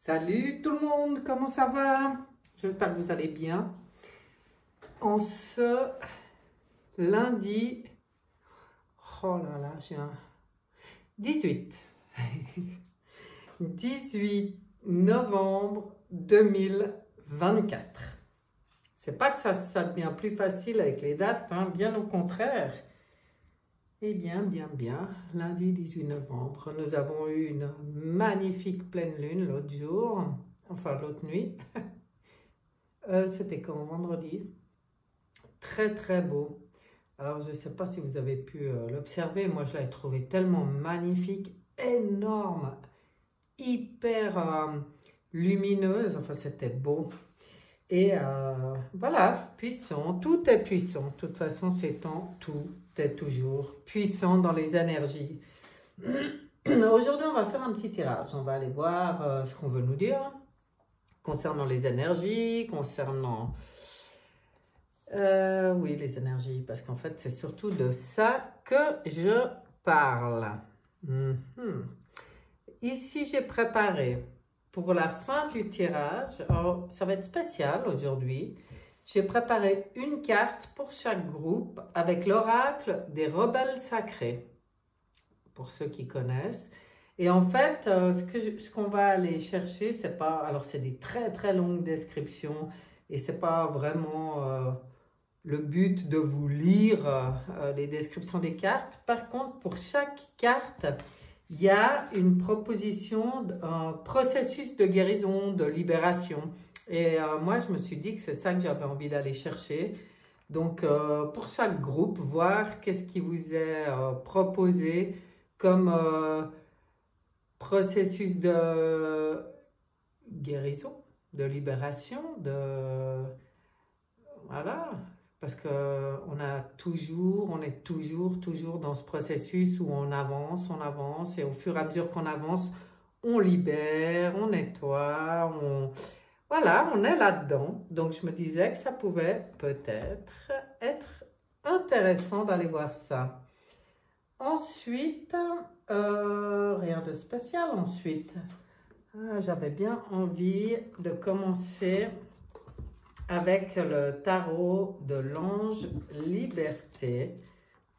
Salut tout le monde, comment ça va? J'espère que vous allez bien. En ce lundi, oh là là, j'ai un 18, 18 novembre 2024. C'est pas que ça devient plus facile avec les dates, hein, bien au contraire. Eh bien, lundi 18 novembre, nous avons eu une magnifique pleine lune l'autre jour, enfin l'autre nuit. C'était quand? Vendredi. Très très beau. Alors je ne sais pas si vous avez pu l'observer, moi je l'ai trouvé tellement magnifique, énorme, hyper lumineuse, enfin c'était beau. Et voilà, puissant, tout est puissant. De toute façon, ces temps, tout est toujours puissant dans les énergies. Aujourd'hui, on va faire un petit tirage. On va aller voir ce qu'on veut nous dire concernant les énergies, concernant... oui, les énergies, parce qu'en fait, c'est surtout de ça que je parle. Ici, j'ai préparé pour la fin du tirage, alors, ça va être spécial aujourd'hui, j'ai préparé une carte pour chaque groupe avec l'oracle des rebelles sacrés, pour ceux qui connaissent. Et en fait, ce qu'on va aller chercher, c'est pas... Alors, c'est des très très longues descriptions et c'est pas vraiment le but de vous lire les descriptions des cartes. Par contre, pour chaque carte, il y a une proposition, un processus de guérison, de libération. Et moi, je me suis dit que c'est ça que j'avais envie d'aller chercher. Donc, pour chaque groupe, voir qu'est-ce qui vous est proposé comme processus de guérison, de libération, voilà, parce que on est toujours dans ce processus où on avance, et au fur et à mesure qu'on avance, on libère, on nettoie, voilà, on est là-dedans. Donc, je me disais que ça pouvait peut-être être intéressant d'aller voir ça. Ensuite, rien de spécial ensuite. J'avais bien envie de commencer avec le tarot de l'ange Liberté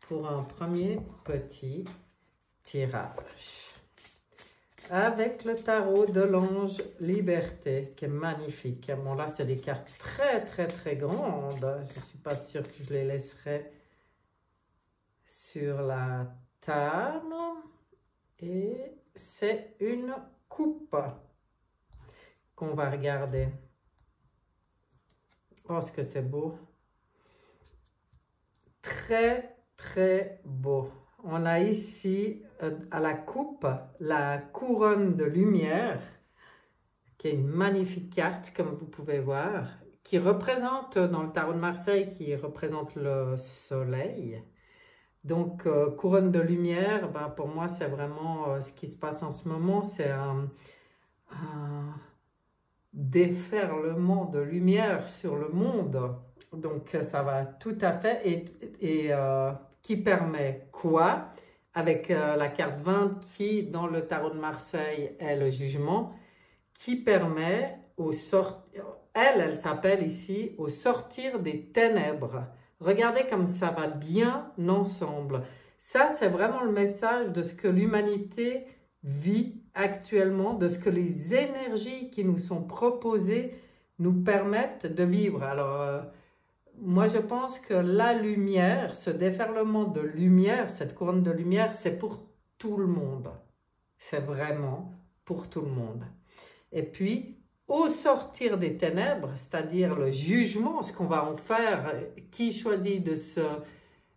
pour un premier petit tirage. Avec le tarot de l'ange Liberté, qui est magnifique. Bon, là, c'est des cartes très, très, très grandes. Je ne suis pas sûre que je les laisserai sur la table. Et c'est une coupe qu'on va regarder. Oh, ce que c'est beau. Très, très beau. On a ici à la coupe la couronne de lumière, qui est une magnifique carte, comme vous pouvez voir, qui représente, dans le tarot de Marseille, qui représente le soleil. Donc, couronne de lumière, ben, pour moi, c'est vraiment ce qui se passe en ce moment. C'est un déferlement de lumière sur le monde. Donc, ça va tout à fait. Et qui permet quoi? Avec la carte 20 qui, dans le tarot de Marseille, est le jugement, qui permet elle s'appelle ici au sortir des ténèbres. Regardez comme ça va bien ensemble. Ça, c'est vraiment le message de ce que l'humanité vit actuellement, de ce que les énergies qui nous sont proposées nous permettent de vivre. Alors, moi, je pense que la lumière, ce déferlement de lumière, cette couronne de lumière, c'est pour tout le monde. C'est vraiment pour tout le monde. Et puis, au sortir des ténèbres, c'est-à-dire le jugement, ce qu'on va en faire, qui choisit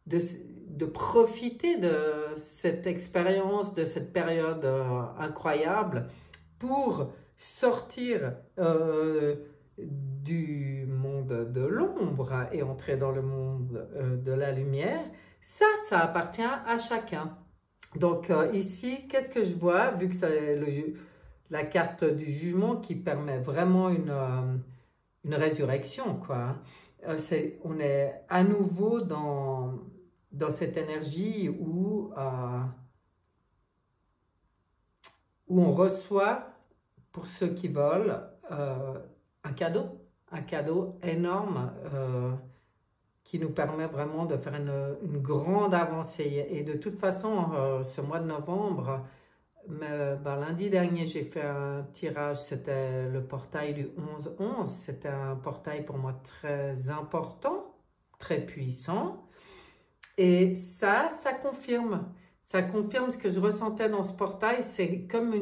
de profiter de cette expérience, de cette période incroyable pour sortir du monde de l'ombre et entrer dans le monde de la lumière, ça appartient à chacun. Donc ici, qu'est-ce que je vois, vu que c'est la carte du jugement qui permet vraiment une résurrection, quoi. On est à nouveau dans cette énergie où on reçoit pour ceux qui veulent, un cadeau énorme qui nous permet vraiment de faire une grande avancée. Et de toute façon, ce mois de novembre, lundi dernier, j'ai fait un tirage, c'était le portail du 11-11. C'était un portail pour moi très important, très puissant. Et ça confirme. Ça confirme ce que je ressentais dans ce portail. C'est comme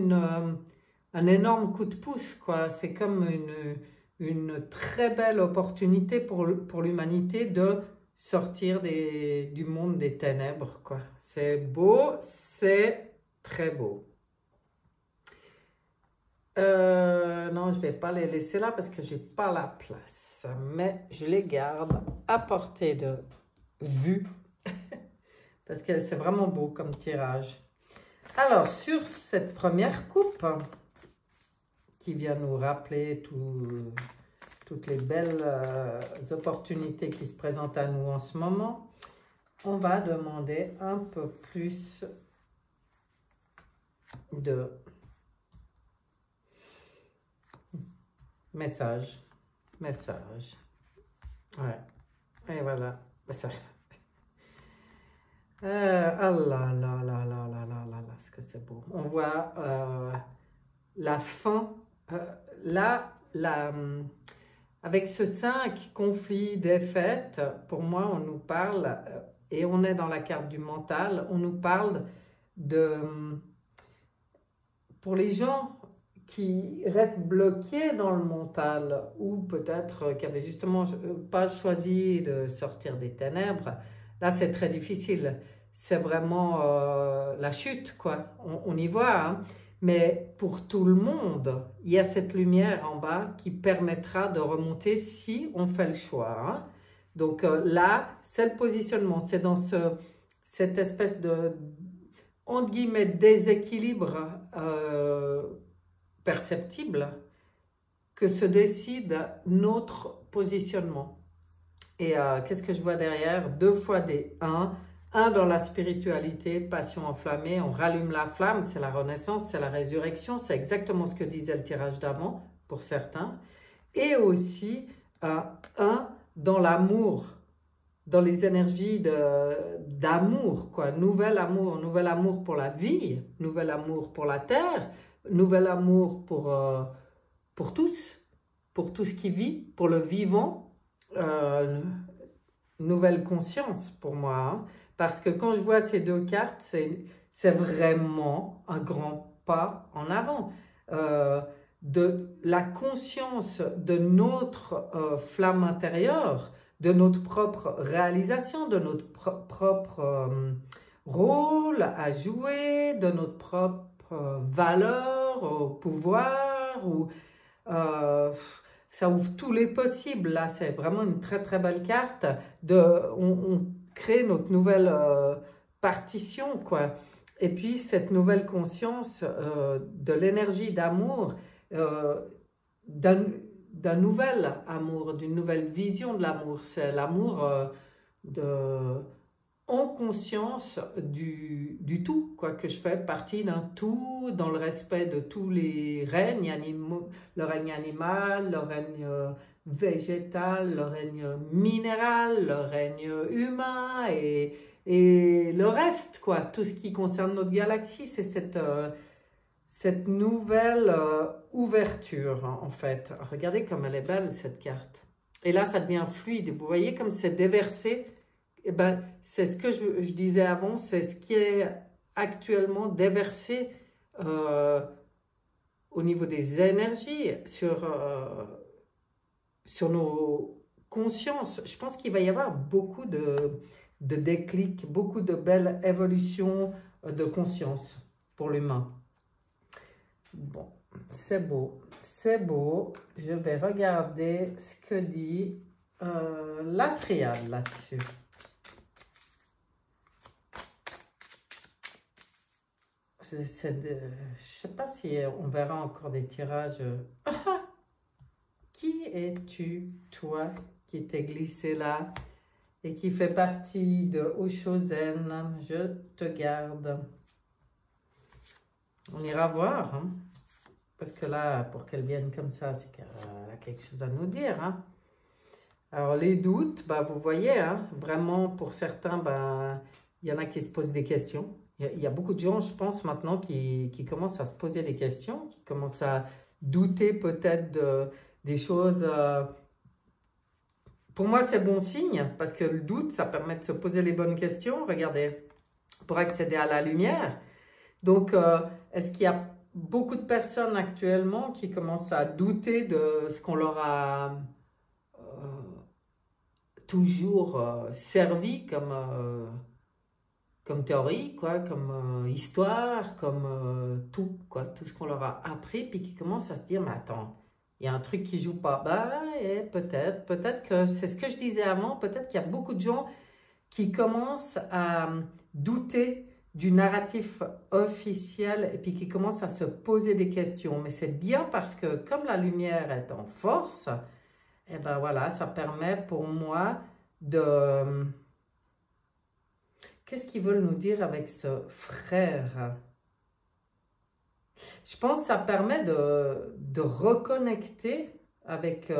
un énorme coup de pouce, quoi. C'est comme une très belle opportunité pour l'humanité de sortir du monde des ténèbres, quoi. C'est beau, c'est très beau. Non, je ne vais pas les laisser là parce que j'ai pas la place. Mais je les garde à portée de vue. Parce que c'est vraiment beau comme tirage. Alors, sur cette première coupe, qui vient nous rappeler toutes les belles opportunités qui se présentent à nous en ce moment, on va demander un peu plus de messages. Ouais. Et voilà. Message. Ah là là là là là là là là, ce que c'est beau. On voit la fin. Là, avec ce 5, conflit, défaite, pour moi, on nous parle, et on est dans la carte du mental, on nous parle pour les gens qui restent bloqués dans le mental, ou peut-être qui n'avaient justement pas choisi de sortir des ténèbres, là c'est très difficile. C'est vraiment la chute, quoi. On y voit, hein. Mais pour tout le monde, il y a cette lumière en bas qui permettra de remonter si on fait le choix, hein. Donc là, c'est le positionnement, c'est dans cette espèce de, entre guillemets, déséquilibre perceptible que se décide notre positionnement. Et qu'est-ce que je vois derrière? 2 fois des 1. 1 dans la spiritualité, passion enflammée, on rallume la flamme, c'est la renaissance, c'est la résurrection, c'est exactement ce que disait le tirage d'avant pour certains. Et aussi 1 dans l'amour, dans les énergies d'amour, quoi. Nouvel amour pour la vie, nouvel amour pour la terre, nouvel amour pour tous, pour tout ce qui vit, pour le vivant, nouvelle conscience pour moi, hein. Parce que quand je vois ces 2 cartes, c'est vraiment un grand pas en avant. De la conscience de notre flamme intérieure, de notre propre réalisation, de notre propre rôle à jouer, de notre propre valeur, pouvoir, ou ça ouvre tous les possibles. Là, c'est vraiment une très très belle carte. On crée notre nouvelle partition, quoi. Et puis cette nouvelle conscience de l'énergie d'amour, d'un nouvel amour, d'une nouvelle vision de l'amour. C'est l'amour en conscience du tout, quoi, que je fais partie d'un tout, dans le respect de tous les règnes animaux, le règne animal, le règne végétal, le règne minéral, le règne humain et le reste, quoi, tout ce qui concerne notre galaxie, c'est cette nouvelle ouverture, hein, en fait. Regardez comme elle est belle, cette carte. Et là, ça devient fluide. Vous voyez comme c'est déversé. Eh ben, c'est ce que je disais avant, c'est ce qui est actuellement déversé au niveau des énergies sur nos consciences. Je pense qu'il va y avoir beaucoup de déclics, beaucoup de belles évolutions de conscience pour l'humain. Bon, c'est beau, c'est beau. Je vais regarder ce que dit la triade là-dessus. Je ne sais pas si on verra encore des tirages. Qui es-tu, toi, qui t'es glissé là et qui fait partie de Oshozen? Je te garde. On ira voir, hein, parce que là, pour qu'elle vienne comme ça, c'est qu'elle a quelque chose à nous dire, hein. Alors, les doutes, bah, vous voyez, hein, vraiment, pour certains, bah, il y en a qui se posent des questions. Il y a beaucoup de gens, je pense, maintenant, qui commencent à se poser des questions, qui commencent à douter peut-être des choses. Pour moi, c'est bon signe, parce que le doute, ça permet de se poser les bonnes questions. Regardez, pour accéder à la lumière. Donc, est-ce qu'il y a beaucoup de personnes actuellement qui commencent à douter de ce qu'on leur a toujours servi comme théorie, quoi, comme histoire, comme tout, quoi, tout ce qu'on leur a appris, puis qui commencent à se dire, mais attends, il y a un truc qui joue pas. Bah, peut-être que c'est ce que je disais avant, peut-être qu'il y a beaucoup de gens qui commencent à douter du narratif officiel et puis qui commencent à se poser des questions. Mais c'est bien parce que comme la lumière est en force, et ben voilà, ça permet pour moi de... Qu'est-ce qu'ils veulent nous dire avec ce frère? Je pense que ça permet de reconnecter avec...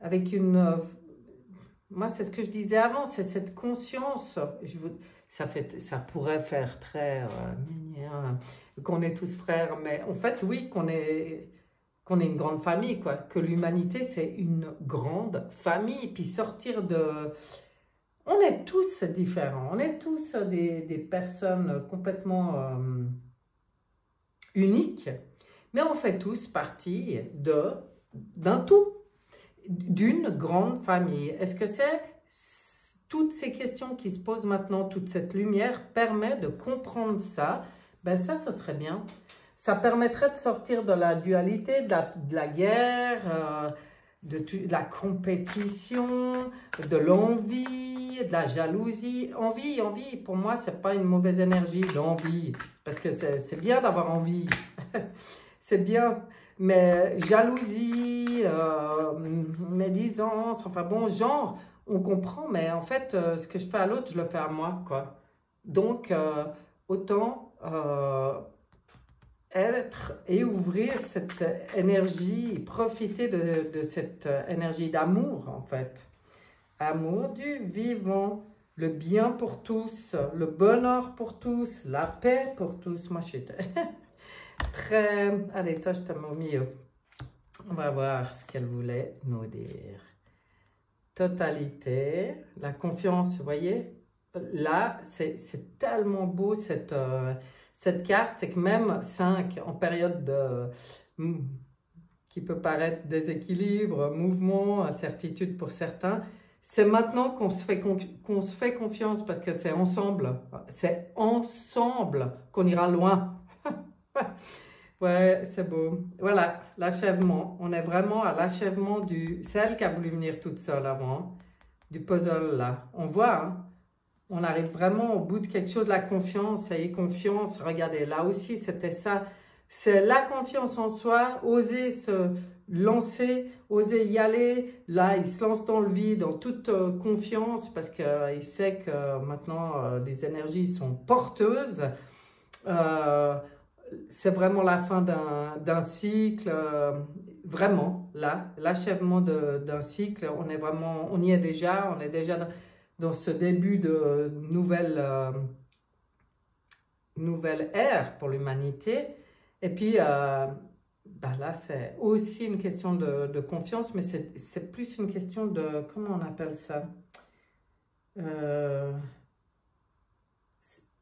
avec une... Moi, c'est ce que je disais avant, c'est cette conscience. Ça pourrait faire très... qu'on est tous frères, mais en fait, oui, qu'on est une grande famille, quoi. Que l'humanité, c'est une grande famille. Puis sortir de... On est tous différents. On est tous des personnes complètement uniques. Mais on fait tous partie d'un tout, d'une grande famille. Est-ce que c'est toutes ces questions qui se posent maintenant, toute cette lumière permet de comprendre ça? Ben ça, ce serait bien. Ça permettrait de sortir de la dualité, de la guerre, de la compétition, de l'envie, de la jalousie. Envie, pour moi, c'est pas une mauvaise énergie, l'envie. Parce que c'est bien d'avoir envie. C'est bien. Mais jalousie, médisance, enfin bon, genre, on comprend, mais en fait, ce que je fais à l'autre, je le fais à moi, quoi. Donc, autant être et ouvrir cette énergie, profiter de cette énergie d'amour, en fait. Amour du vivant, le bien pour tous, le bonheur pour tous, la paix pour tous. Moi, je suis très... Allez, toi, je te mets au milieu. On va voir ce qu'elle voulait nous dire. Totalité, la confiance, vous voyez? Là, c'est tellement beau cette carte, c'est que même 5 en période qui peut paraître déséquilibre, mouvement, incertitude pour certains, c'est maintenant qu'on se fait confiance parce que c'est ensemble qu'on ira loin. Ouais, c'est beau. Voilà, l'achèvement. On est vraiment à l'achèvement du... C'est elle qui a voulu venir toute seule avant, du puzzle là. On voit, hein? On arrive vraiment au bout de quelque chose, la confiance. Ayez confiance, regardez, là aussi c'était ça. C'est la confiance en soi, oser se lancer, oser y aller. Là, il se lance dans le vide, en toute confiance, parce qu'il sait que maintenant, les énergies sont porteuses. C'est vraiment la fin d'un cycle, vraiment, là, l'achèvement d'un cycle, on y est déjà, on est déjà dans ce début de nouvelle ère pour l'humanité. Et puis, bah là, c'est aussi une question de confiance, mais c'est plus une question de, comment on appelle ça?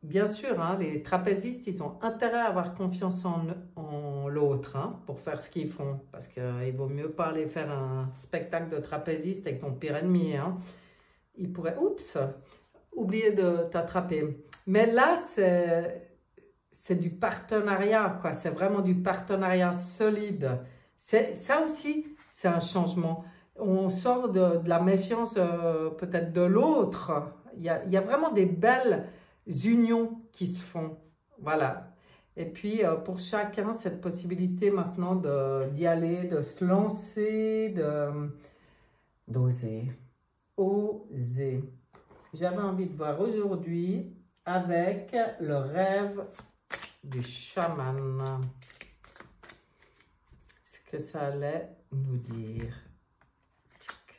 Bien sûr, hein, les trapézistes, ils ont intérêt à avoir confiance en l'autre, hein, pour faire ce qu'ils font. Parce qu'il vaut mieux pas aller faire un spectacle de trapéziste avec ton pire ennemi, hein. Il pourrait, oups, oublier de t'attraper. Mais là, c'est du partenariat, quoi. C'est vraiment du partenariat solide. Ça aussi, c'est un changement. On sort de la méfiance peut-être de l'autre. Il y a vraiment des belles unions qui se font. Voilà. Et puis, pour chacun, cette possibilité maintenant d'y aller, de se lancer, d'oser. Oser. J'avais envie de voir aujourd'hui avec le rêve du chaman. Ce que ça allait nous dire.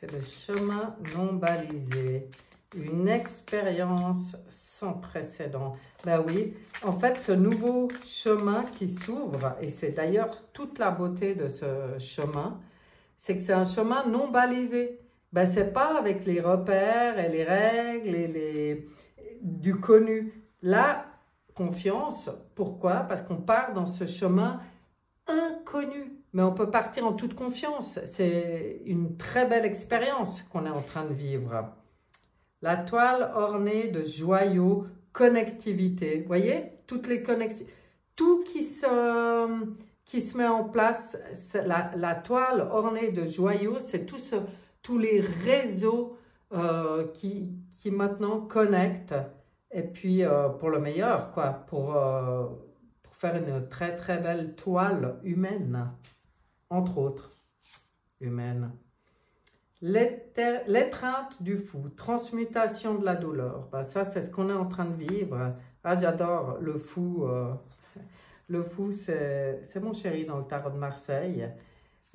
Que le chemin non balisé, une expérience sans précédent. Ben oui, en fait, ce nouveau chemin qui s'ouvre, et c'est d'ailleurs toute la beauté de ce chemin, c'est que c'est un chemin non balisé. Ben, c'est pas avec les repères et les règles et du connu. La confiance, pourquoi? Parce qu'on part dans ce chemin inconnu. Mais on peut partir en toute confiance. C'est une très belle expérience qu'on est en train de vivre. La toile ornée de joyaux, connectivité. Vous voyez? Toutes les connexions. Tout qui se met en place. La toile ornée de joyaux, c'est tous les réseaux qui maintenant connectent. Et puis, pour le meilleur, quoi. Pour faire une très, très belle toile humaine. Entre autres, humaine. L'étreinte du fou, transmutation de la douleur. Ben, ça, c'est ce qu'on est en train de vivre. Ah, j'adore le fou. Le fou, c'est mon chéri dans le tarot de Marseille.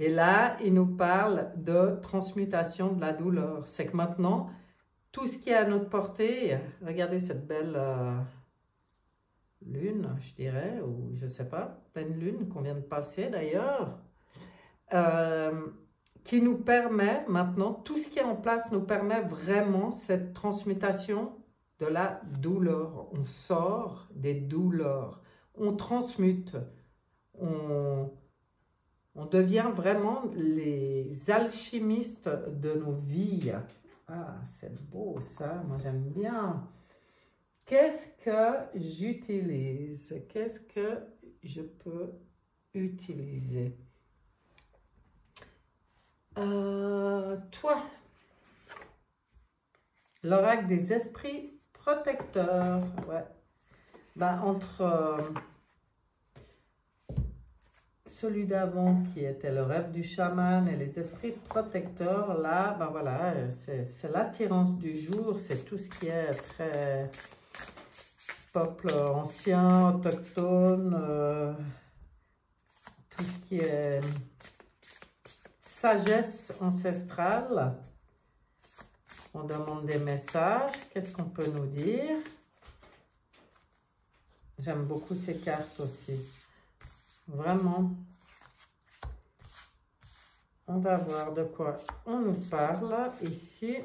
Et là, il nous parle de transmutation de la douleur. C'est que maintenant, tout ce qui est à notre portée, regardez cette belle lune, je dirais, ou je ne sais pas, pleine lune qu'on vient de passer d'ailleurs. Qui nous permet maintenant, tout ce qui est en place nous permet vraiment cette transmutation de la douleur. On sort des douleurs, on transmute, on devient vraiment les alchimistes de nos vies. Ah, c'est beau ça, moi j'aime bien. Qu'est-ce que j'utilise? Qu'est-ce que je peux utiliser? Toi, l'oracle des esprits protecteurs. Ouais. Ben, entre celui d'avant qui était le rêve du chaman et les esprits protecteurs, là, ben voilà, c'est l'attirance du jour, c'est tout ce qui est très peuple ancien, autochtone, tout ce qui est sagesse ancestrale. On demande des messages. Qu'est-ce qu'on peut nous dire? J'aime beaucoup ces cartes aussi. Vraiment. On va voir de quoi on nous parle ici.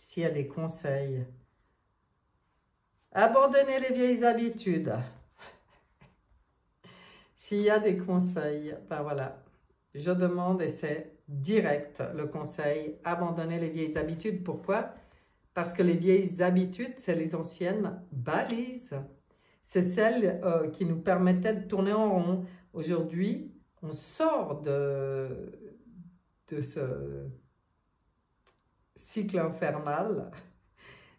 S'il y a des conseils. Abandonnez les vieilles habitudes. S'il y a des conseils, ben voilà. Je demande et c'est direct le conseil, abandonner les vieilles habitudes. Pourquoi? Parce que les vieilles habitudes, c'est les anciennes balises. C'est celles qui nous permettaient de tourner en rond. Aujourd'hui, on sort de ce cycle infernal.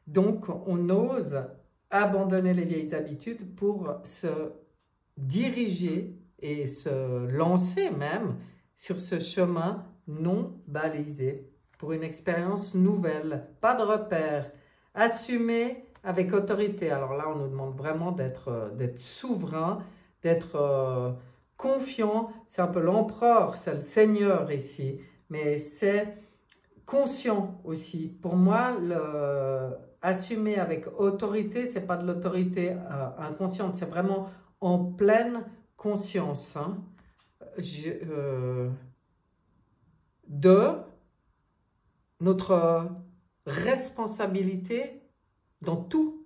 Donc, on ose abandonner les vieilles habitudes pour se diriger et se lancer même sur ce chemin non balisé pour une expérience nouvelle, pas de repères, assumé avec autorité. Alors là, on nous demande vraiment d'être souverain, d'être confiant. C'est un peu l'empereur, c'est le seigneur ici, mais c'est conscient aussi. Pour moi, assumer avec autorité, c'est pas de l'autorité inconsciente, c'est vraiment en pleine conscience. Hein. De notre responsabilité dans tout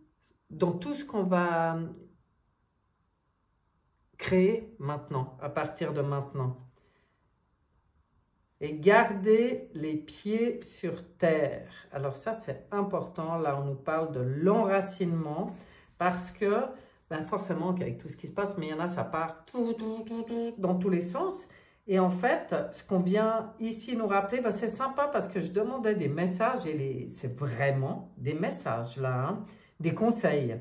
ce qu'on va créer maintenant, à partir de maintenant. Et garder les pieds sur terre. Alors ça, c'est important. Là, on nous parle de l'enracinement parce que, ben forcément, avec tout ce qui se passe, mais il y en a, ça part dans tous les sens. Et en fait, ce qu'on vient ici nous rappeler, ben c'est sympa parce que je demandais des messages et c'est vraiment des messages là, hein, des conseils.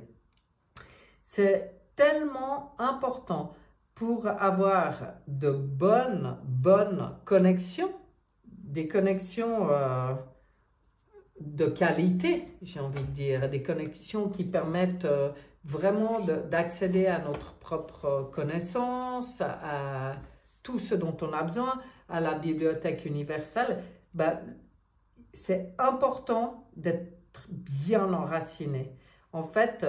C'est tellement important pour avoir de bonnes connexions, des connexions de qualité, j'ai envie de dire, des connexions qui permettent vraiment d'accéder à notre propre connaissance, à tout ce dont on a besoin, à la bibliothèque universelle, ben, c'est important d'être bien enraciné. En fait,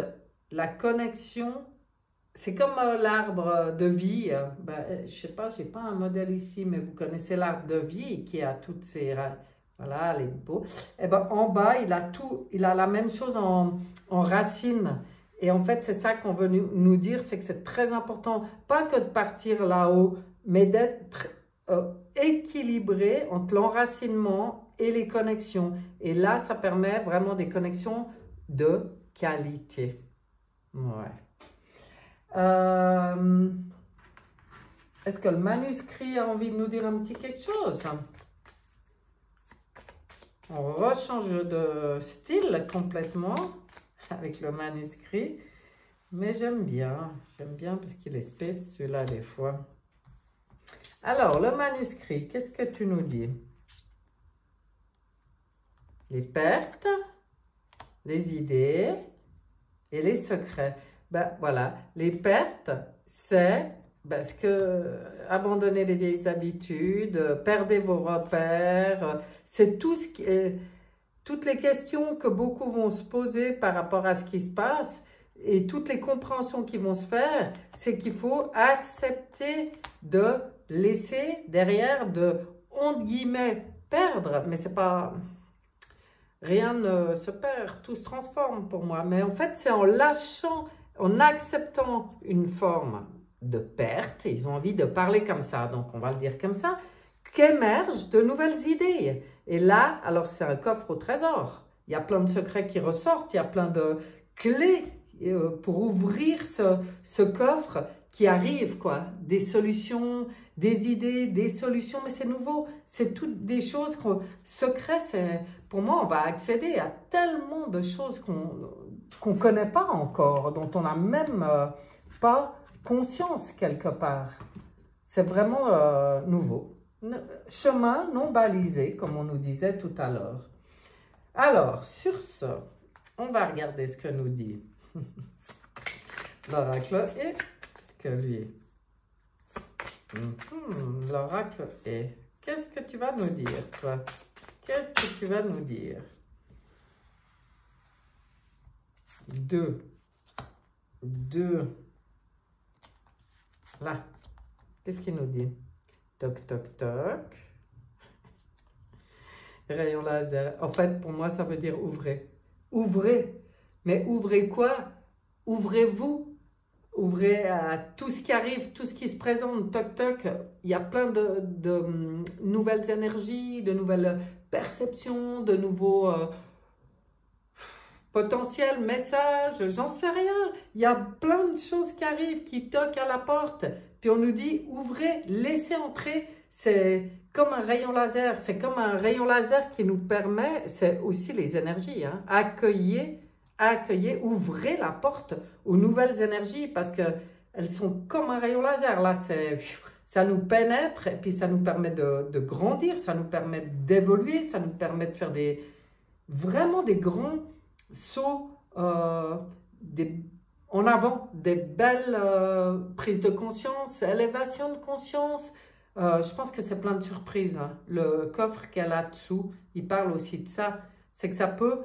la connexion, c'est comme l'arbre de vie. Ben, je sais pas, j'ai pas un modèle ici, mais vous connaissez l'arbre de vie qui a toutes ces... Voilà, les beaux. Et ben, en bas, il a la même chose en racines. Et en fait, c'est ça qu'on veut nous dire, c'est que c'est très important, pas que de partir là-haut, mais d'être équilibré entre l'enracinement et les connexions. Et là, ça permet vraiment des connexions de qualité. Ouais. Est-ce que le manuscrit a envie de nous dire un petit quelque chose? On rechange de style complètement avec le manuscrit. Mais j'aime bien parce qu'il est spécial celui-là des fois. Alors, le manuscrit, qu'est-ce que tu nous dis? Les pertes, les idées et les secrets. Ben voilà, les pertes, c'est parce que abandonner les vieilles habitudes, perdez vos repères, c'est tout ce qui est, toutes les questions que beaucoup vont se poser par rapport à ce qui se passe et toutes les compréhensions qui vont se faire, c'est qu'il faut accepter de laisser derrière, de, entre guillemets, perdre, mais c'est pas... Rien ne se perd, tout se transforme pour moi. Mais en fait, c'est en lâchant, en acceptant une forme de perte, ils ont envie de parler comme ça, donc on va le dire comme ça, qu'émergent de nouvelles idées. Et là, alors c'est un coffre au trésor. Il y a plein de secrets qui ressortent, il y a plein de clés pour ouvrir ce coffre qui arrive, quoi. Des solutions, des idées, des solutions, mais c'est nouveau. C'est toutes des choses secrets, c'est... Pour moi, on va accéder à tellement de choses qu'on connaît pas encore, dont on n'a même pas conscience quelque part. C'est vraiment nouveau. Chemin non balisé, comme on nous disait tout à l'heure. Alors, sur ce, on va regarder ce que nous dit l'oracle est ce que lui. L'oracle est. Qu'est-ce que tu vas nous dire, toi? Qu'est-ce que tu vas nous dire? 2. Là. Qu'est-ce qu'il nous dit? Toc, toc, toc. Rayon laser. En fait, pour moi, ça veut dire ouvrez. Ouvrez. Mais ouvrez quoi? Ouvrez-vous. Ouvrez à tout ce qui arrive, tout ce qui se présente. Toc, toc. Il y a plein de nouvelles énergies, de nouvelles perceptions, de nouveaux potentiels messages. J'en sais rien. Il y a plein de choses qui arrivent, qui toquent à la porte. Puis on nous dit, ouvrez, laissez entrer. C'est comme un rayon laser. C'est comme un rayon laser qui nous permet, c'est aussi les énergies, hein, accueillez, ouvrez la porte aux nouvelles énergies parce qu'elles sont comme un rayon laser. Là, ça nous pénètre et puis ça nous permet de grandir, ça nous permet d'évoluer, ça nous permet de faire vraiment des grands sauts en avant, des belles prises de conscience, élévation de conscience. Je pense que c'est plein de surprises, hein. Le coffre qu'elle a dessous, il parle aussi de ça. C'est que ça peut,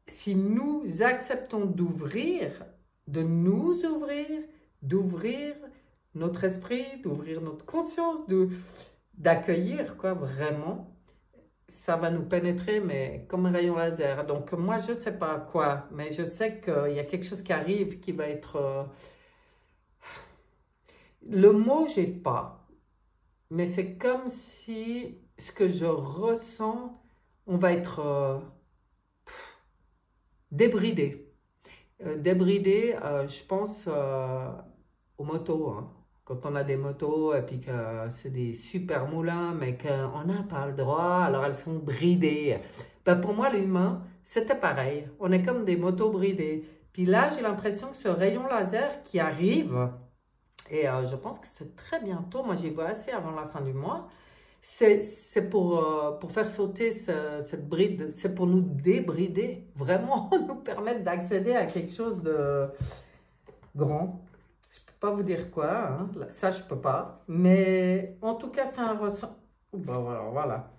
si nous acceptons de nous ouvrir, d'ouvrir notre esprit, d'ouvrir notre conscience, d'accueillir, quoi, vraiment, ça va nous pénétrer, mais comme un rayon laser. Donc, moi, je ne sais pas quoi, mais je sais qu'il y a quelque chose qui arrive qui va être... Le mot, j'ai pas. Mais c'est comme si ce que je ressens, on va être débridé. Débridé, je pense aux motos. Hein. Quand on a des motos et puis que c'est des super moulins, mais qu'on n'a pas le droit, alors elles sont bridées. Ben pour moi, l'humain, c'était pareil. On est comme des motos bridées. Puis là, j'ai l'impression que ce rayon laser qui arrive... Et je pense que c'est très bientôt, moi j'y vois assez avant la fin du mois, C'est pour faire sauter cette bride, c'est pour nous débrider, vraiment nous permettre d'accéder à quelque chose de grand. Je peux pas vous dire quoi, hein, ça je peux pas, mais en tout cas c'est un ressenti. Bon, voilà.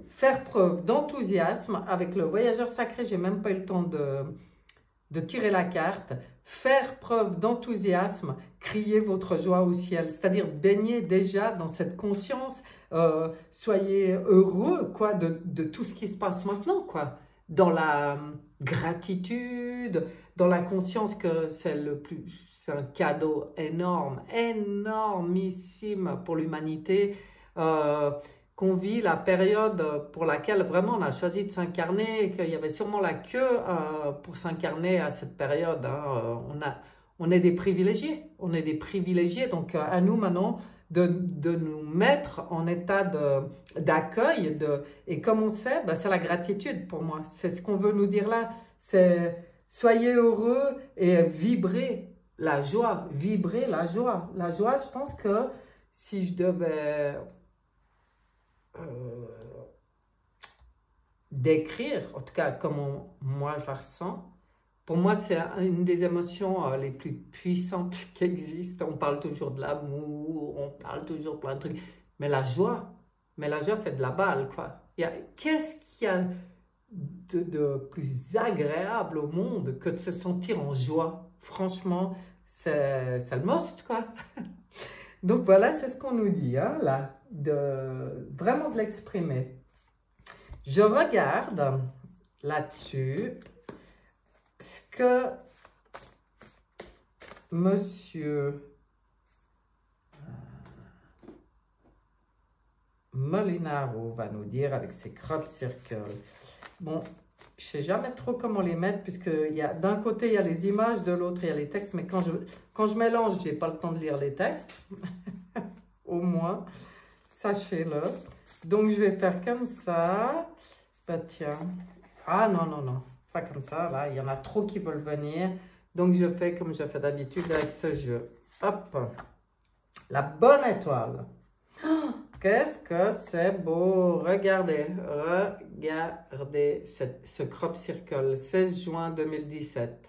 Faire preuve d'enthousiasme avec le voyageur sacré, j'ai même pas eu le temps de tirer la carte. Faire preuve d'enthousiasme, crier votre joie au ciel, c'est-à-dire baigner déjà dans cette conscience, soyez heureux quoi, de tout ce qui se passe maintenant, quoi. Dans la gratitude, dans la conscience que c'est un cadeau énorme, énormissime pour l'humanité, qu'on vit la période pour laquelle vraiment on a choisi de s'incarner, qu'il y avait sûrement la queue pour s'incarner à cette période. Hein. On est des privilégiés, donc à nous maintenant de nous mettre en état d'accueil, et comme on sait, ben, c'est la gratitude pour moi, c'est ce qu'on veut nous dire là, c'est soyez heureux et vibrez la joie, la joie, je pense que si je devais décrire, en tout cas comment moi je la ressens, pour moi c'est une des émotions les plus puissantes qui existent. On parle toujours de l'amour, on parle toujours plein de trucs, mais la joie c'est de la balle quoi. Qu'est-ce qu'il y a de plus agréable au monde que de se sentir en joie? Franchement, c'est le must quoi. Donc voilà, c'est ce qu'on nous dit, hein, là, vraiment de l'exprimer. Je regarde là-dessus ce que Monsieur Molinaro va nous dire avec ses crop circles. Bon, je ne sais jamais trop comment les mettre, puisque d'un côté, il y a les images, de l'autre, il y a les textes, mais quand je mélange, je n'ai pas le temps de lire les textes. Au moins, sachez-le. Donc, je vais faire comme ça. Bah, tiens. Ah, non. Pas comme ça, là. Il y en a trop qui veulent venir. Donc, je fais comme je fais d'habitude avec ce jeu. Hop. La bonne étoile. Oh, qu'est-ce que c'est beau. Regardez ce crop circle. 16 juin 2017.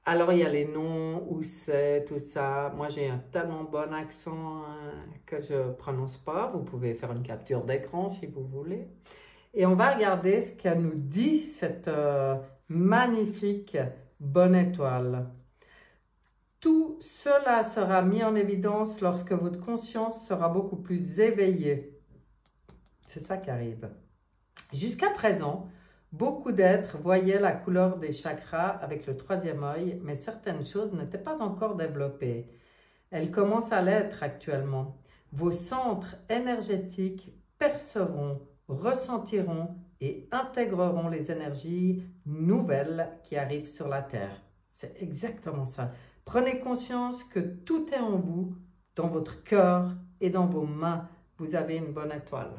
Alors, il y a les noms, où c'est, tout ça. Moi, j'ai un tellement bon accent que je ne prononce pas. Vous pouvez faire une capture d'écran si vous voulez. Et on va regarder ce qu'elle nous dit, cette magnifique bonne étoile. Tout cela sera mis en évidence lorsque votre conscience sera beaucoup plus éveillée. C'est ça qui arrive. Jusqu'à présent, beaucoup d'êtres voyaient la couleur des chakras avec le troisième œil, mais certaines choses n'étaient pas encore développées. Elles commencent à l'être actuellement. Vos centres énergétiques percevront, ressentiront et intégreront les énergies nouvelles qui arrivent sur la Terre. C'est exactement ça. Prenez conscience que tout est en vous, dans votre cœur et dans vos mains. Vous avez une bonne étoile.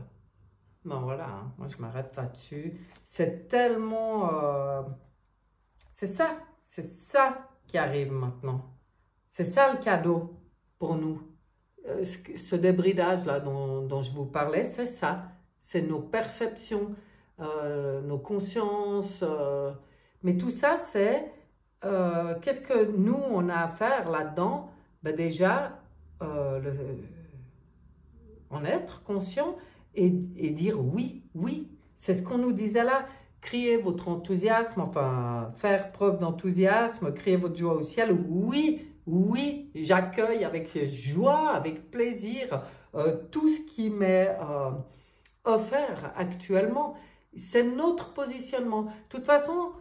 Bon, voilà, hein. Moi je m'arrête là-dessus. C'est tellement... c'est ça qui arrive maintenant. C'est ça le cadeau pour nous. Ce débridage-là dont je vous parlais, c'est ça. C'est nos perceptions, nos consciences. Mais tout ça, c'est... qu'est-ce que nous, on a à faire là-dedans? Ben déjà, en être conscient et dire oui. C'est ce qu'on nous disait là. Criez votre enthousiasme, enfin, faire preuve d'enthousiasme, criez votre joie au ciel. Oui, j'accueille avec joie, avec plaisir, tout ce qui m'est offert actuellement. C'est notre positionnement. De toute façon,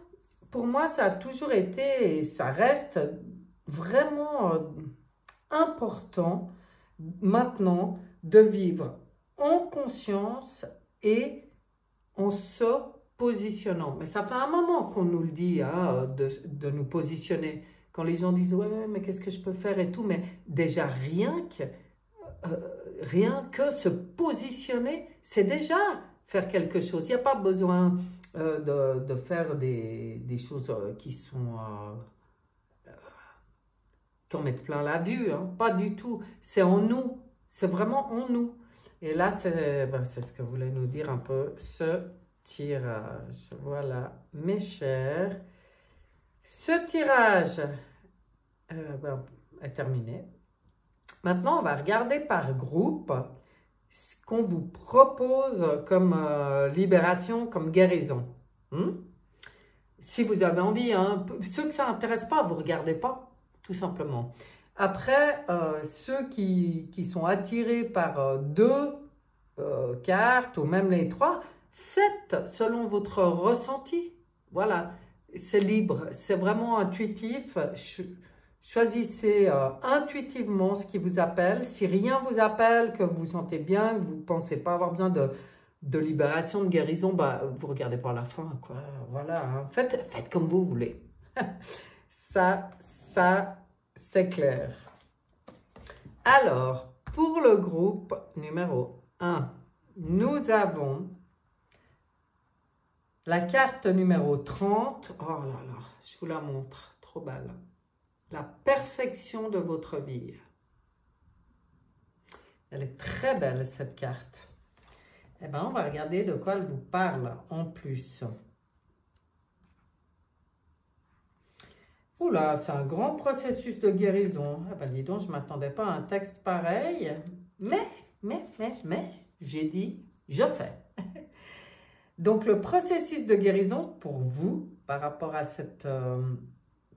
pour moi, ça a toujours été et ça reste vraiment important maintenant de vivre en conscience et en se positionnant. Mais ça fait un moment qu'on nous le dit, hein, de nous positionner. Quand les gens disent « ouais, mais qu'est-ce que je peux faire et tout ?» Mais déjà, rien que se positionner, c'est déjà faire quelque chose. Il n'y a pas besoin de faire des choses qui en mettent plein la vue. Hein. Pas du tout. C'est en nous. C'est vraiment en nous. Et là, c'est ce que voulait nous dire un peu ce tirage. Voilà, mes chers. Ce tirage est terminé. Maintenant, on va regarder par groupe ce qu'on vous propose comme libération, comme guérison. Si vous avez envie, hein, ceux que ça n'intéresse pas, vous ne regardez pas, tout simplement. Après, ceux qui sont attirés par deux cartes ou même les trois, faites selon votre ressenti. Voilà, c'est libre, c'est vraiment intuitif. Choisissez intuitivement ce qui vous appelle. Si rien vous appelle, que vous vous sentez bien, que vous ne pensez pas avoir besoin de libération, de guérison, bah, vous ne regardez pas la fin, quoi. Voilà, hein. Faites comme vous voulez. Ça, c'est clair. Alors, pour le groupe numéro 1, nous avons la carte numéro 30. Oh là là, je vous la montre, trop belle. La perfection de votre vie. Elle est très belle, cette carte. Eh bien, on va regarder de quoi elle vous parle en plus. Oula, c'est un grand processus de guérison. Ah ben dis donc, je ne m'attendais pas à un texte pareil. Mais, j'ai dit, je fais. Donc, le processus de guérison pour vous, par rapport à cette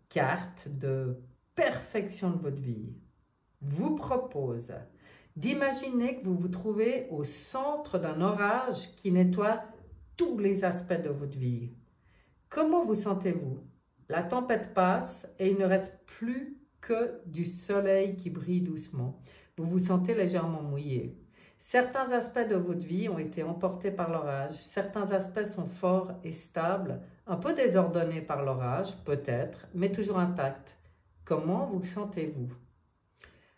carte de perfection de votre vie, vous propose d'imaginer que vous vous trouvez au centre d'un orage qui nettoie tous les aspects de votre vie. Comment vous sentez-vous? La tempête passe et il ne reste plus que du soleil qui brille doucement. Vous vous sentez légèrement mouillé. Certains aspects de votre vie ont été emportés par l'orage. Certains aspects sont forts et stables, un peu désordonnés par l'orage, peut-être, mais toujours intacts. Comment vous sentez-vous?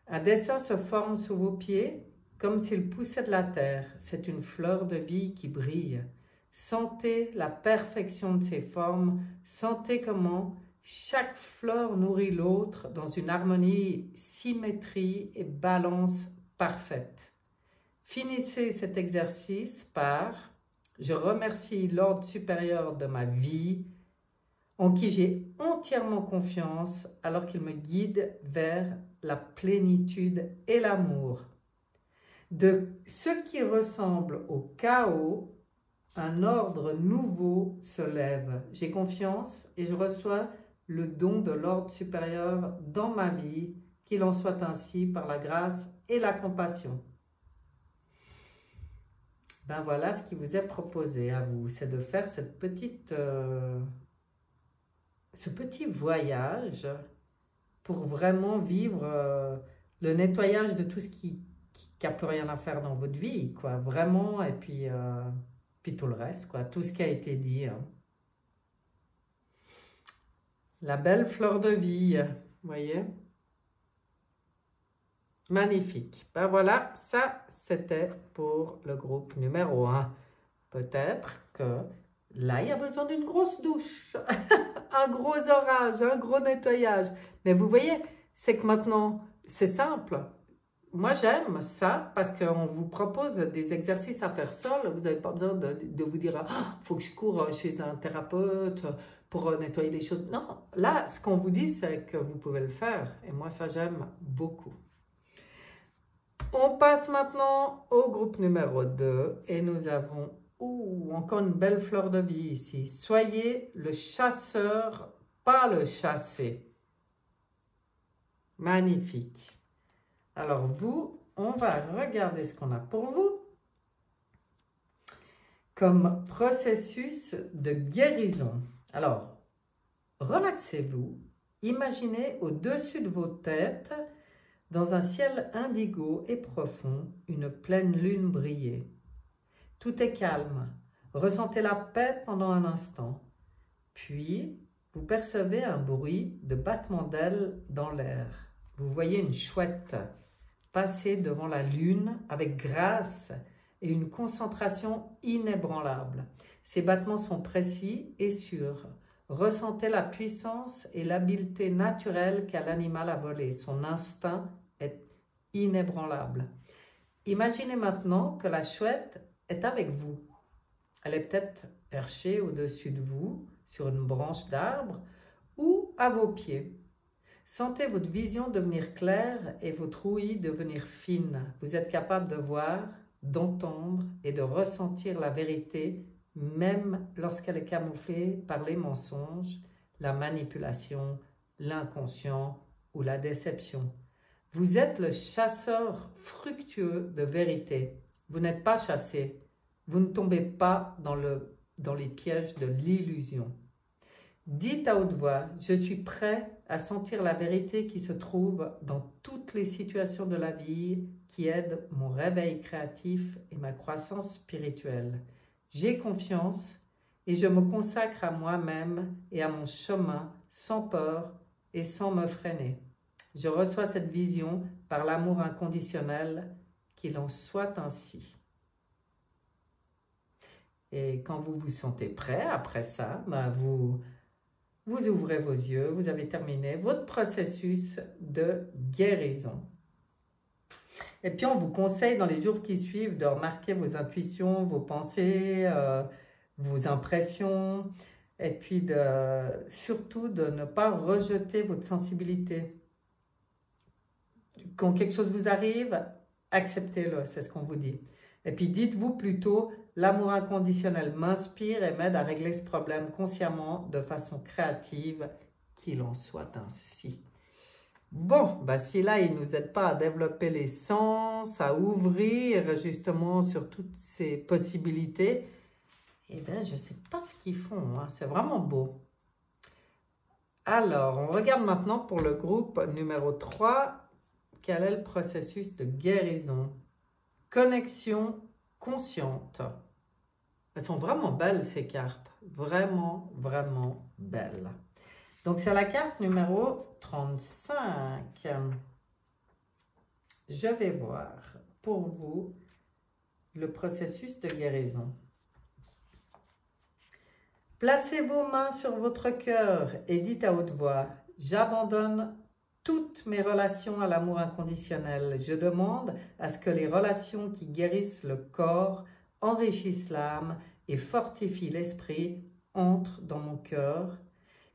Un dessin se forme sous vos pieds, comme s'il poussait de la terre. C'est une fleur de vie qui brille. Sentez la perfection de ses formes. Sentez comment chaque fleur nourrit l'autre dans une harmonie, symétrie et balance parfaite. Finissez cet exercice par « Je remercie l'ordre supérieur de ma vie, en qui j'ai entièrement confiance alors qu'il me guide vers la plénitude et l'amour. De ce qui ressemble au chaos, un ordre nouveau se lève. J'ai confiance et je reçois le don de l'ordre supérieur dans ma vie, qu'il en soit ainsi par la grâce et la compassion. » Ben voilà ce qui vous est proposé à vous, c'est de faire cette ce petit voyage pour vraiment vivre le nettoyage de tout ce qui n'a plus rien à faire dans votre vie, quoi, vraiment, et puis tout le reste, quoi, tout ce qui a été dit. Hein. La belle fleur de vie, vous voyez? Magnifique. Ben voilà, ça c'était pour le groupe numéro 1. Peut-être que là, il y a besoin d'une grosse douche, un gros orage, un gros nettoyage. Mais vous voyez, c'est que maintenant, c'est simple. Moi, j'aime ça parce qu'on vous propose des exercices à faire seul. Vous n'avez pas besoin de vous dire « faut que je cours chez un thérapeute pour nettoyer les choses ». Non, là, ce qu'on vous dit, c'est que vous pouvez le faire. Et moi, ça, j'aime beaucoup. On passe maintenant au groupe numéro 2 et nous avons encore une belle fleur de vie ici. Soyez le chasseur, pas le chassé. Magnifique. Alors vous, on va regarder ce qu'on a pour vous comme processus de guérison. Alors, relaxez-vous. Imaginez au-dessus de vos têtes, dans un ciel indigo et profond, une pleine lune briller. Tout est calme. Ressentez la paix pendant un instant. Puis, vous percevez un bruit de battement d'ailes dans l'air. Vous voyez une chouette passer devant la lune avec grâce et une concentration inébranlable. Ses battements sont précis et sûrs. Ressentez la puissance et l'habileté naturelle qu'a l'animal à voler. Son instinct est inébranlable. Imaginez maintenant que la chouette est avec vous. Elle est peut-être perchée au-dessus de vous, sur une branche d'arbre ou à vos pieds. Sentez votre vision devenir claire et votre ouïe devenir fine. Vous êtes capable de voir, d'entendre et de ressentir la vérité, même lorsqu'elle est camouflée par les mensonges, la manipulation, l'inconscient ou la déception. Vous êtes le chasseur fructueux de vérité. Vous n'êtes pas chassé. Vous ne tombez pas dans les pièges de l'illusion. Dites à haute voix, je suis prêt à sentir la vérité qui se trouve dans toutes les situations de la vie qui aident mon réveil créatif et ma croissance spirituelle. J'ai confiance et je me consacre à moi-même et à mon chemin sans peur et sans me freiner. Je reçois cette vision par l'amour inconditionnel, qu'il en soit ainsi. Et quand vous vous sentez prêt, après ça, vous ouvrez vos yeux, vous avez terminé votre processus de guérison. Et puis on vous conseille dans les jours qui suivent de remarquer vos intuitions, vos pensées, vos impressions, et puis surtout de ne pas rejeter votre sensibilité. Quand quelque chose vous arrive, acceptez-le, c'est ce qu'on vous dit. Et puis dites-vous plutôt, l'amour inconditionnel m'inspire et m'aide à régler ce problème consciemment de façon créative, qu'il en soit ainsi. Bon, si là, il ne nous aide pas à développer les sens, à ouvrir justement sur toutes ces possibilités, eh bien, je ne sais pas ce qu'ils font, hein. C'est vraiment beau. Alors, on regarde maintenant pour le groupe numéro 3, quel est le processus de guérison? Connexion consciente. Elles sont vraiment belles, ces cartes. Vraiment, vraiment belles. Donc, c'est la carte numéro 35. Je vais voir pour vous le processus de guérison. Placez vos mains sur votre cœur et dites à haute voix, « J'abandonne toutes mes relations à l'amour inconditionnel. Je demande à ce que les relations qui guérissent le corps, enrichissent l'âme et fortifient l'esprit entrent dans mon cœur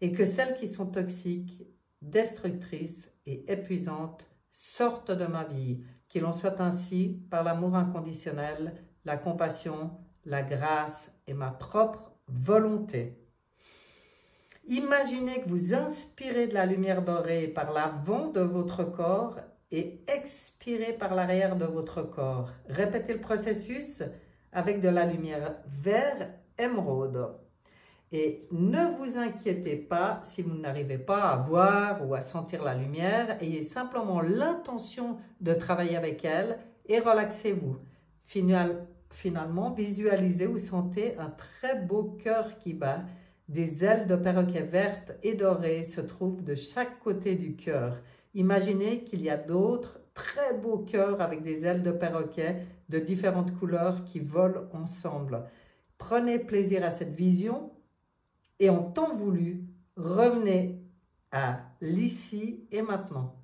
et que celles qui sont toxiques, destructrices et épuisantes sortent de ma vie. Qu'il en soit ainsi par l'amour inconditionnel, la compassion, la grâce et ma propre volonté. » Imaginez que vous inspirez de la lumière dorée par l'avant de votre corps et expirez par l'arrière de votre corps. Répétez le processus avec de la lumière vert émeraude. Et ne vous inquiétez pas si vous n'arrivez pas à voir ou à sentir la lumière. Ayez simplement l'intention de travailler avec elle et relaxez-vous. Finalement, visualisez ou sentez un très beau cœur qui bat. Des ailes de perroquet vertes et dorées se trouvent de chaque côté du cœur. Imaginez qu'il y a d'autres très beaux cœurs avec des ailes de perroquet de différentes couleurs qui volent ensemble. Prenez plaisir à cette vision et en temps voulu, revenez à l'ici et maintenant.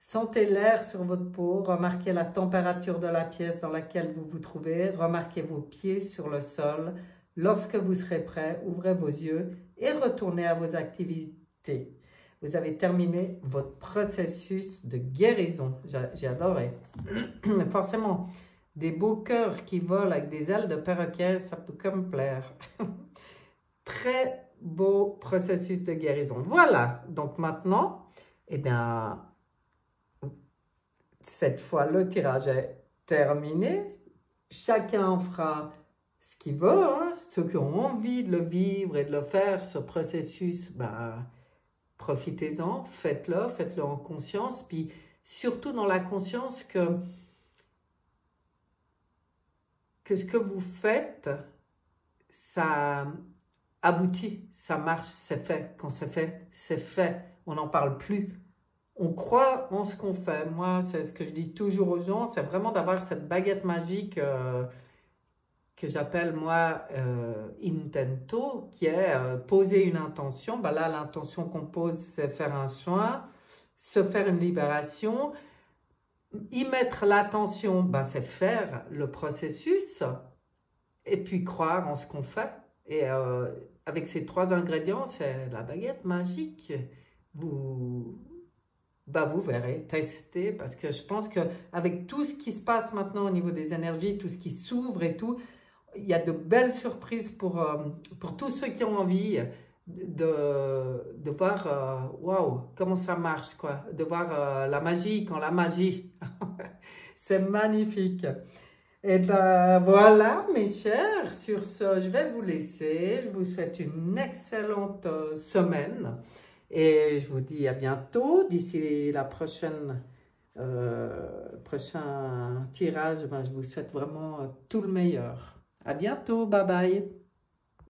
Sentez l'air sur votre peau, remarquez la température de la pièce dans laquelle vous vous trouvez, remarquez vos pieds sur le sol. Lorsque vous serez prêt, ouvrez vos yeux et retournez à vos activités. Vous avez terminé votre processus de guérison. J'ai adoré. Forcément, des beaux cœurs qui volent avec des ailes de perroquet, ça peut que me plaire. Très beau processus de guérison. Voilà, donc maintenant, eh bien, cette fois, le tirage est terminé. Chacun fera ce qu'il veut, hein. Ceux qui ont envie de le vivre et de le faire, ce processus, profitez-en, faites-le en conscience, puis surtout dans la conscience que ce que vous faites, ça aboutit, ça marche, c'est fait. Quand c'est fait, on n'en parle plus. On croit en ce qu'on fait. Moi, c'est ce que je dis toujours aux gens, c'est vraiment d'avoir cette baguette magique que j'appelle moi intento, qui est poser une intention. Là, l'intention qu'on pose, c'est faire un soin, se faire une libération, y mettre l'attention, ben, c'est faire le processus et puis croire en ce qu'on fait. Et avec ces 3 ingrédients, c'est la baguette magique. Vous, vous verrez, testez, parce que je pense qu'avec tout ce qui se passe maintenant au niveau des énergies, tout ce qui s'ouvre et tout, il y a de belles surprises pour tous ceux qui ont envie de voir, waouh, comment ça marche, quoi. De voir la magie quand la magie. C'est magnifique. Et ben voilà, mes chers, sur ce, je vais vous laisser. Je vous souhaite une excellente semaine. Et je vous dis à bientôt. D'ici la prochain tirage, ben, je vous souhaite vraiment tout le meilleur. À bientôt. Bye bye.